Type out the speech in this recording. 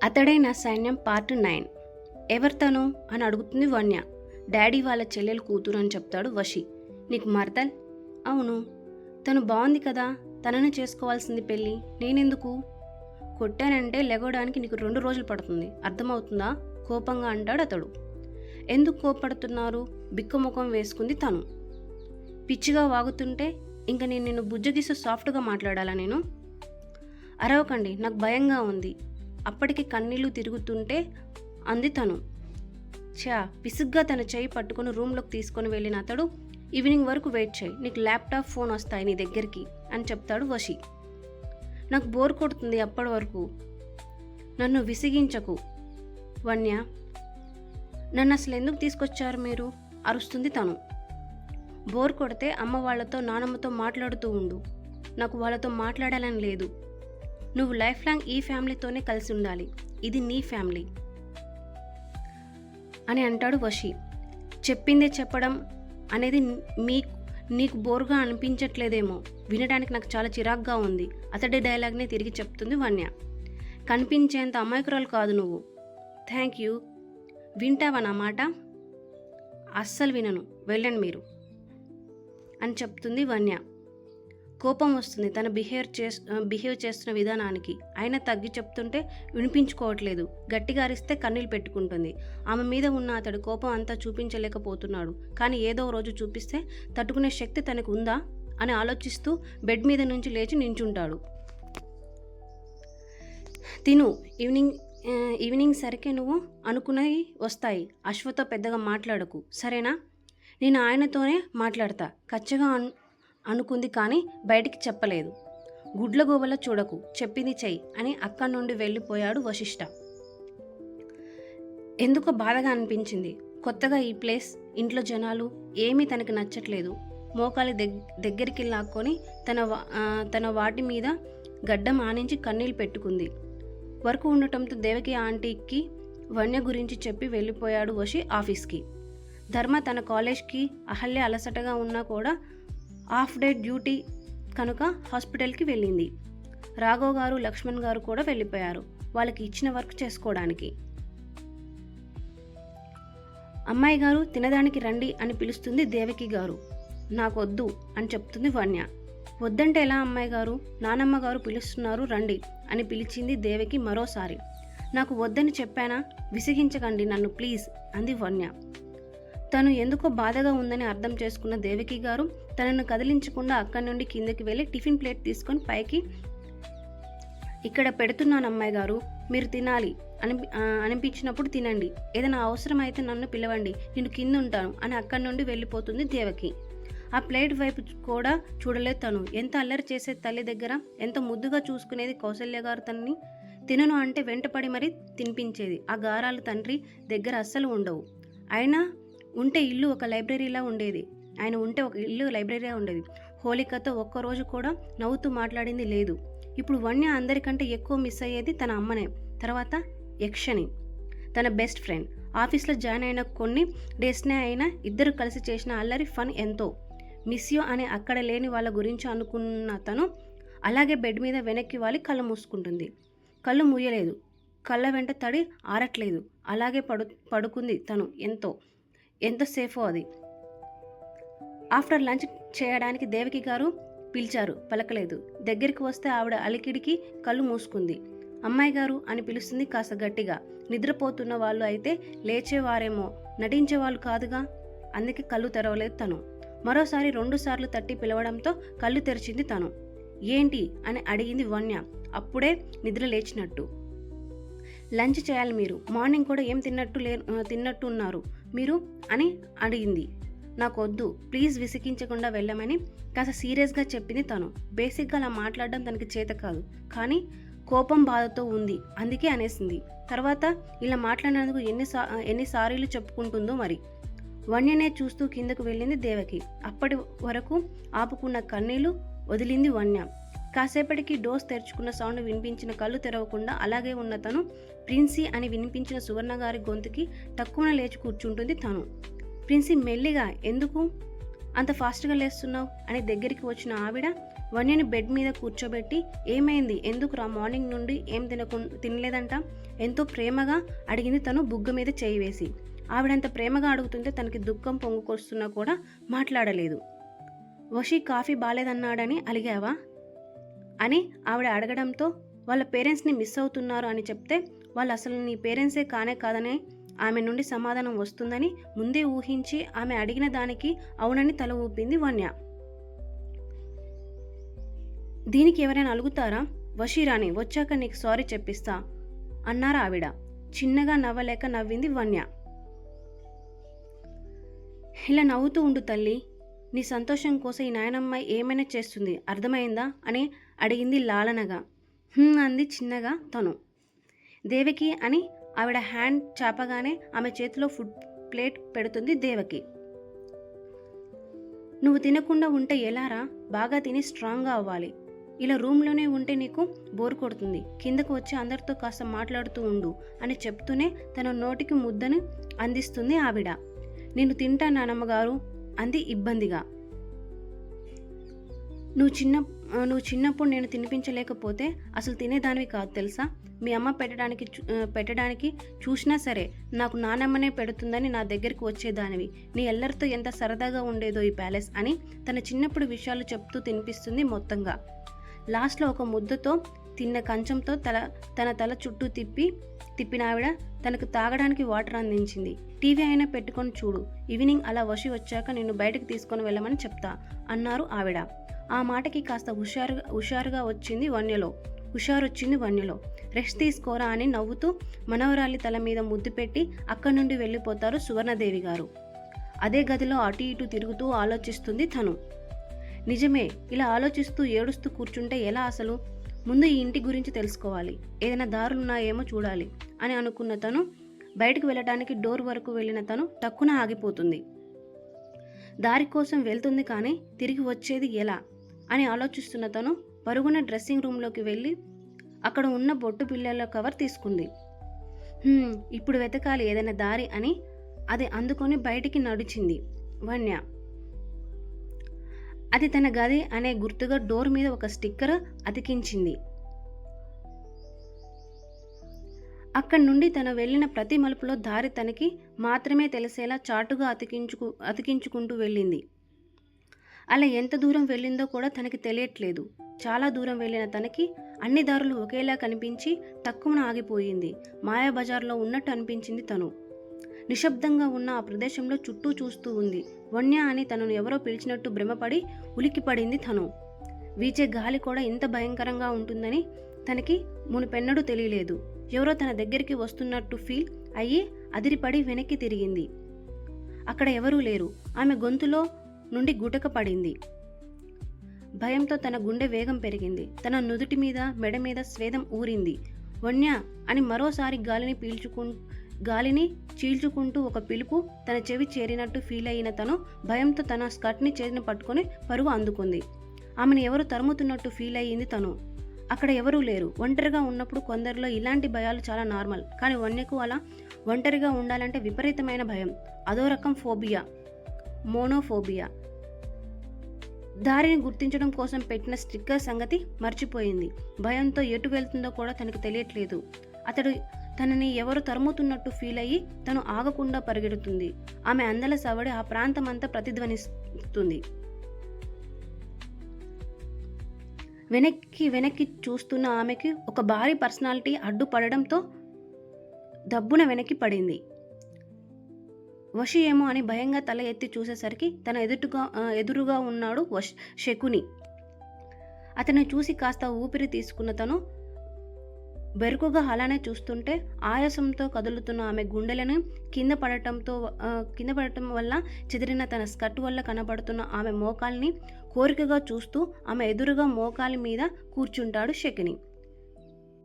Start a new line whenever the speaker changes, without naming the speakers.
అతడే నా సైన్యం పార్ట్ 9. ఎవరితను అని అడుగుతుంది వన్య. డాడీ వాళ్ళ చెల్లెలు కూతురు అని చెప్తాడు వషి. నీకు మరదల్? అవును. తను బాగుంది కదా, తననే చేసుకోవాల్సింది పెళ్ళి, నేనెందుకు? కొట్టానంటే లెగవడానికి నీకు 2 రోజులు పడుతుంది, అర్థమవుతుందా? కోపంగా అంటాడు అతడు. ఎందుకు కోపడుతున్నారు? బిక్కముఖం వేసుకుంది తను. పిచ్చిగా వాగుతుంటే ఇంక నేను నిన్ను బుజ్జగిస్తూ సాఫ్ట్గా మాట్లాడాలా నేను? అరవకండి, నాకు భయంగా ఉంది. అప్పటికి కన్నీళ్లు తిరుగుతుంటే అంది తను. పిసుగ్గా తన చేయి పట్టుకుని రూమ్లోకి తీసుకొని వెళ్ళిన అతడు, ఈవినింగ్ వరకు వెయిట్ చేయి, నీకు ల్యాప్టాప్ ఫోన్ వస్తాయి నీ దగ్గరికి అని చెప్తాడు వషి. నాకు బోర్ కొడుతుంది, అప్పటి వరకు నన్ను విసిగించకు వన్య. నన్ను అసలు ఎందుకు తీసుకొచ్చారు మీరు? అరుస్తుంది తను. బోర్ కొడితే అమ్మ వాళ్ళతో నానమ్మతో మాట్లాడుతూ ఉండు, నాకు వాళ్ళతో మాట్లాడాలని లేదు. నువ్వు లైఫ్ లాంగ్ ఈ ఫ్యామిలీతోనే కలిసి ఉండాలి, ఇది నీ ఫ్యామిలీ అని అంటాడు వషి. చెప్పిందే చెప్పడం అనేది నీకు బోర్గా అనిపించట్లేదేమో, వినడానికి నాకు చాలా చిరాగ్గా ఉంది. అతడి డైలాగ్నే తిరిగి చెప్తుంది వన్య. కనిపించేంత అమాయకురాలు కాదు నువ్వు. Thank you. వింటావా నా మాట? అస్సలు వినను, వెళ్ళండి మీరు అని చెప్తుంది వన్య. కోపం వస్తుంది తన బిహేవ్ చేస్తున్న విధానానికి. అయినా తగ్గి చెప్తుంటే వినిపించుకోవట్లేదు. గట్టిగా అరిస్తే కన్నీళ్ళు పెట్టుకుంటుంది. ఆమె మీద ఉన్న అతడి కోపం అంతా చూపించలేకపోతున్నాడు. కానీ ఏదో రోజు చూపిస్తే తట్టుకునే శక్తి తనకు ఉందా అని ఆలోచిస్తూ బెడ్ మీద నుంచి లేచి నించుంటాడు. తిను, ఈవినింగ్ సరికే నువ్వు అనుకున్నవి వస్తాయి. అశ్వతో పెద్దగా మాట్లాడకు, సరేనా? నేను ఆయనతోనే మాట్లాడతా కచ్చగా అనుకుంది, కానీ బయటికి చెప్పలేదు. గుడ్లగోబల చూడకు, చెప్పింది చెయ్యి అని అక్కడి నుండి వెళ్ళిపోయాడు వశిష్ఠ. ఎందుకో బాధగా అనిపించింది. కొత్తగా ఈ ప్లేస్, ఇంట్లో జనాలు ఏమీ తనకి నచ్చట్లేదు. మోకాలి దగ్గరికి లాక్కొని తన వాటి మీద గడ్డం ఆనించి కన్నీళ్ళు పెట్టుకుంది. వర్క్ ఉండటంతో దేవకి ఆంటీకి వన్య గురించి చెప్పి వెళ్ళిపోయాడు వషి ఆఫీస్కి. ధర్మ తన కాలేజ్కి, అహల్య అలసటగా ఉన్నా కూడా హాఫ్ డే డ్యూటీ కనుక హాస్పిటల్కి వెళ్ళింది. రాఘవ్ గారు, లక్ష్మణ్ గారు కూడా వెళ్ళిపోయారు వాళ్ళకి ఇచ్చిన వర్క్ చేసుకోవడానికి. అమ్మాయి గారు తినడానికి రండి అని పిలుస్తుంది దేవకి గారు. నాకొద్దు అని చెప్తుంది వన్య. వద్దంటే ఎలా అమ్మాయి గారు, నానమ్మ గారు పిలుస్తున్నారు రండి అని పిలిచింది దేవకి మరోసారి. నాకు వద్దని చెప్పానా, విసిగించకండి నన్ను ప్లీజ్ అంది వన్య. తను ఎందుకో బాధగా ఉందని అర్థం చేసుకున్న దేవకి గారు తనను కదిలించకుండా అక్కడి నుండి కిందకి వెళ్ళి టిఫిన్ ప్లేట్ తీసుకొని పైకి, ఇక్కడ పెడుతున్నాను అమ్మాయి గారు, మీరు తినాలి అనిపించినప్పుడు తినండి, ఏదైనా అవసరం అయితే నన్ను పిలవండి, నేను కింద ఉంటాను అని అక్కడి నుండి వెళ్ళిపోతుంది దేవకి. ఆ ప్లేట్ వైపు కూడా చూడలేదు తను. ఎంత అల్లరి చేసే తల్లి దగ్గర ఎంత ముద్దుగా చూసుకునేది కౌసల్య గారు. తనని తినను అంటే వెంటపడి మరీ తినిపించేది. ఆ గారాలు తండ్రి దగ్గర అస్సలు ఉండవు. అయినా ఉంటే ఇల్లు ఒక లైబ్రరీలా ఉండేది. ఆయన ఉంటే ఒక ఇల్లు లైబ్రరీలా ఉండేది. హోలికతో ఒక్కరోజు కూడా నవ్వుతూ మాట్లాడింది లేదు. ఇప్పుడు వన్య అందరికంటే ఎక్కువ మిస్ అయ్యేది తన అమ్మనే, తర్వాత యక్షని, తన బెస్ట్ ఫ్రెండ్. ఆఫీస్లో జాయిన్ అయిన కొన్ని డేస్నే అయినా ఇద్దరు కలిసి చేసిన అల్లరి ఫన్ ఎంతో. మిస్ యూ అని అక్కడ లేని వాళ్ళ గురించి అనుకున్న తను అలాగే బెడ్ మీద వెనక్కి వాలి కళ్ళు మూసుకుంటుంది. కళ్ళు మూయలేదు, కళ్ళ వెంట తడి ఆరట్లేదు. అలాగే పడుకుంది తను. ఎంతసేఫో అది. ఆఫ్టర్ లంచ్ చేయడానికి దేవకి గారు పిలిచారు, పలకలేదు. దగ్గరికి వస్తే ఆవిడ అలికిడికి కళ్ళు మూసుకుంది. అమ్మాయి గారు అని పిలుస్తుంది కాస్త గట్టిగా. నిద్రపోతున్న వాళ్ళు అయితే లేచేవారేమో, నటించేవాళ్ళు కాదుగా, అందుకే కళ్ళు తెరవలేదు తను. మరోసారి 2 సార్లు తట్టి పిలవడంతో కళ్ళు తెరిచింది తను. ఏంటి అని అడిగింది వన్య అప్పుడే నిద్ర లేచినట్టు. లంచ్ చేయాలి మీరు, మార్నింగ్ కూడా ఏం తిన్నట్టు ఉన్నారు మీరు అని అడిగింది. నాకొద్దు ప్లీజ్ విసిగించకుండా వెళ్ళమని కాస్త సీరియస్గా చెప్పింది తను. బేసిక్గా అలా మాట్లాడడం తనకి చేత కాదు, కానీ కోపం బాధతో ఉంది అందుకే అనేసింది. తర్వాత ఇలా మాట్లాడినందుకు ఎన్నిసార్లు చెప్పుకుంటుందో మరి. వన్యనే చూస్తూ కిందకు వెళ్ళింది దేవకి. అప్పటి వరకు ఆపుకున్న కన్నీళ్లు వదిలింది వన్య. కాసేపటికి డోర్స్ తెరుచుకున్న సౌండ్ వినిపించిన కళ్ళు తెరవకుండా అలాగే ఉన్న తను ప్రిన్సీ అని వినిపించిన సువర్ణ గారి గొంతుకి తక్కువన లేచి కూర్చుంటుంది తను. ప్రిన్సీ మెల్లిగా, ఎందుకు అంత ఫాస్ట్గా లేస్తున్నావు అని దగ్గరికి వచ్చిన ఆవిడ వన్యని బెడ్ మీద కూర్చోబెట్టి ఏమైంది, ఎందుకురా మార్నింగ్ నుండి ఏం తినలేదంట ఎంతో ప్రేమగా అడిగింది తను బుగ్గ మీద చేయి వేసి. ఆవిడంత ప్రేమగా అడుగుతుంటే తనకి దుఃఖం పొంగుకొస్తున్నా కూడా మాట్లాడలేదు. వషి కాఫీ బాలేదన్నాడని అలిగావా అని ఆవిడ అడగడంతో వాళ్ళ పేరెంట్స్ని మిస్ అవుతున్నారు అని చెప్తే వాళ్ళు అసలు నీ పేరెంట్సే కానే కాదని ఆమె నుండి సమాధానం వస్తుందని ముందే ఊహించి ఆమె అడిగిన దానికి అవునని తల ఊపింది వన్య. దీనికి ఎవరైనా అలుగుతారా? వషీరాణి వచ్చాక నీకు సారీ చెప్పిస్తా అన్నారు ఆవిడ. చిన్నగా నవ్వలేక నవ్వింది వన్య. ఇలా నవ్వుతూ ఉండు తల్లి, నీ సంతోషం కోసం ఈ నాయనమ్మ ఏమైనా చేస్తుంది అర్థమైందా అని అడిగింది లాలనగా. అంది చిన్నగా తను. దేవకి అని ఆవిడ హ్యాండ్ చాపగానే ఆమె చేతిలో ఫుడ్ ప్లేట్ పెడుతుంది దేవకి. నువ్వు తినకుండా ఉంటే ఎలారా? బాగా తిని స్ట్రాంగ్గా అవ్వాలి. ఇలా రూమ్లోనే ఉంటే నీకు బోర్ కొడుతుంది. కిందకు వచ్చి అందరితో కాస్త మాట్లాడుతూ ఉండు అని చెప్తూనే తన నోటికి ముద్దను అందిస్తుంది ఆవిడ. నేను తింటా నానమ్మగారు అంది ఇబ్బందిగా. నువ్వు చిన్నప్పుడు నేను తినిపించలేకపోతే అసలు తినేదానివి కాదు తెలుసా. మీ అమ్మ పెట్టడానికి చూసినా సరే నాకు నానమ్మనే పెడుతుందని నా దగ్గరికి వచ్చేదానివి. నీ ఎల్లరితో ఎంత సరదాగా ఉండేదో ఈ ప్యాలెస్ అని తన చిన్నప్పుడు విషయాలు చెప్తూ తినిపిస్తుంది మొత్తంగా. లాస్ట్లో ఒక ముద్దతో తిన్న కంచంతో తన తల చుట్టూ తిప్పిన ఆవిడ తనకు తాగడానికి వాటర్ అందించింది. టీవీ అయినా పెట్టుకొని చూడు, ఈవినింగ్ అలా వషి వచ్చాక నిన్ను బయటకు తీసుకొని వెళ్ళమని చెప్తా అన్నారు ఆవిడ. ఆ మాటకి కాస్త హుషారుగా వచ్చింది వన్యలో. రెస్ట్ తీసుకోరా అని నవ్వుతూ మనవరాలి తల మీద ముద్దు పెట్టి అక్కడి నుండి వెళ్ళిపోతారు సువర్ణదేవి గారు. అదే గదిలో అటు ఇటు తిరుగుతూ ఆలోచిస్తుంది తను. నిజమే, ఇలా ఆలోచిస్తూ ఏడుస్తూ కూర్చుంటే ఎలా? అసలు ముందు ఈ ఇంటి గురించి తెలుసుకోవాలి, ఏదైనా దారులున్నాయేమో చూడాలి అని అనుకున్న తను బయటకు వెళ్ళటానికి డోర్ వరకు వెళ్ళిన తను టక్కున ఆగిపోతుంది. దారి కోసం వెళ్తుంది కానీ తిరిగి వచ్చేది ఎలా అని ఆలోచిస్తున్న తను పరుగున డ్రెస్సింగ్ రూమ్లోకి వెళ్ళి అక్కడ ఉన్న బొట్టు పిల్లల కవర్ తీసుకుంది. ఇప్పుడు వెతకాలి ఏదైనా దారి అని అది అందుకొని బయటికి నడిచింది వన్య. అది తన గది అనే గుర్తుగా డోర్ మీద ఒక స్టిక్కర్ అతికించింది. అక్కడి నుండి తను వెళ్ళిన ప్రతి మలుపులో దారి తనకి మాత్రమే తెలిసేలా చాటుగా అతికించుకుంటూ వెళ్ళింది. అలా ఎంత దూరం వెళ్ళిందో కూడా తనకి తెలియట్లేదు. చాలా దూరం వెళ్ళిన తనకి అన్ని దారులు ఒకేలా కనిపించి తక్కువన ఆగిపోయింది. మాయాబజార్లో ఉన్నట్టు అనిపించింది తను. నిశ్శబ్దంగా ఉన్న ఆ ప్రదేశంలో చుట్టూ చూస్తూ ఉంది. వన్య అని తనను ఎవరో పిలిచినట్టు భ్రమపడి ఉలిక్కిపడింది తను. వీచే గాలి కూడా ఇంత భయంకరంగా ఉంటుందని తనకి మునుపెన్నడూ తెలియలేదు. ఎవరో తన దగ్గరికి వస్తున్నట్టు ఫీల్ అయ్యి అదిరిపడి వెనక్కి తిరిగింది. అక్కడ ఎవరూ లేరు. ఆమె గొంతులో నుండి గుటక పడింది. భయంతో తన గుండె వేగం పెరిగింది. తన నుదుటి మీద మెడ మీద స్వేదం ఊరింది. వన్య అని మరోసారి గాలిని చీల్చుకుంటూ ఒక పిలుపు తన చెవి చేరినట్టు ఫీల్ అయిన తను భయంతో తన స్కర్ట్ని చేతిని పట్టుకొని పరుగు అందుకుంది. ఆమెను ఎవరు తరుముతున్నట్టు ఫీల్ అయ్యింది తను. అక్కడ ఎవరూ లేరు. ఒంటరిగా ఉన్నప్పుడు కొందరిలో ఇలాంటి భయాలు చాలా నార్మల్. కానీ వన్యకు అలా ఒంటరిగా ఉండాలంటే విపరీతమైన భయం. అదో రకం ఫోబియా, మోనోఫోబియా. దారిని గుర్తించడం కోసం పెట్టిన స్టిక్కర్ సంగతి మర్చిపోయింది. భయంతో ఎటు వెళ్తుందో కూడా తనకు తెలియట్లేదు. అతడు తనని ఎవరు తరుముతున్నట్టు ఫీల్ అయ్యి తను ఆగకుండా పరిగెడుతుంది. ఆమె అందల సవడి ఆ ప్రాంతం అంతా ప్రతిధ్వనిస్తుంది. వెనక్కి చూస్తున్న ఆమెకి ఒక భారీ పర్సనాలిటీ అడ్డుపడడంతో దబ్బున వెనక్కి పడింది. వషి ఏమో అని భయంగా తల ఎత్తి చూసేసరికి తన ఎదురుగా ఉన్నాడు శకుని. అతన్ని చూసి కాస్త ఊపిరి తీసుకున్న తను బెరుకుగా అలానే చూస్తుంటే ఆయాసంతో కదులుతున్న ఆమె గుండెలను కింద పడటం వల్ల చెదిరిన తన స్కర్ట్ వల్ల కనబడుతున్న ఆమె మోకాల్ని కోరికగా చూస్తూ ఆమె ఎదురుగా మోకాలి మీద కూర్చుంటాడు శకుని.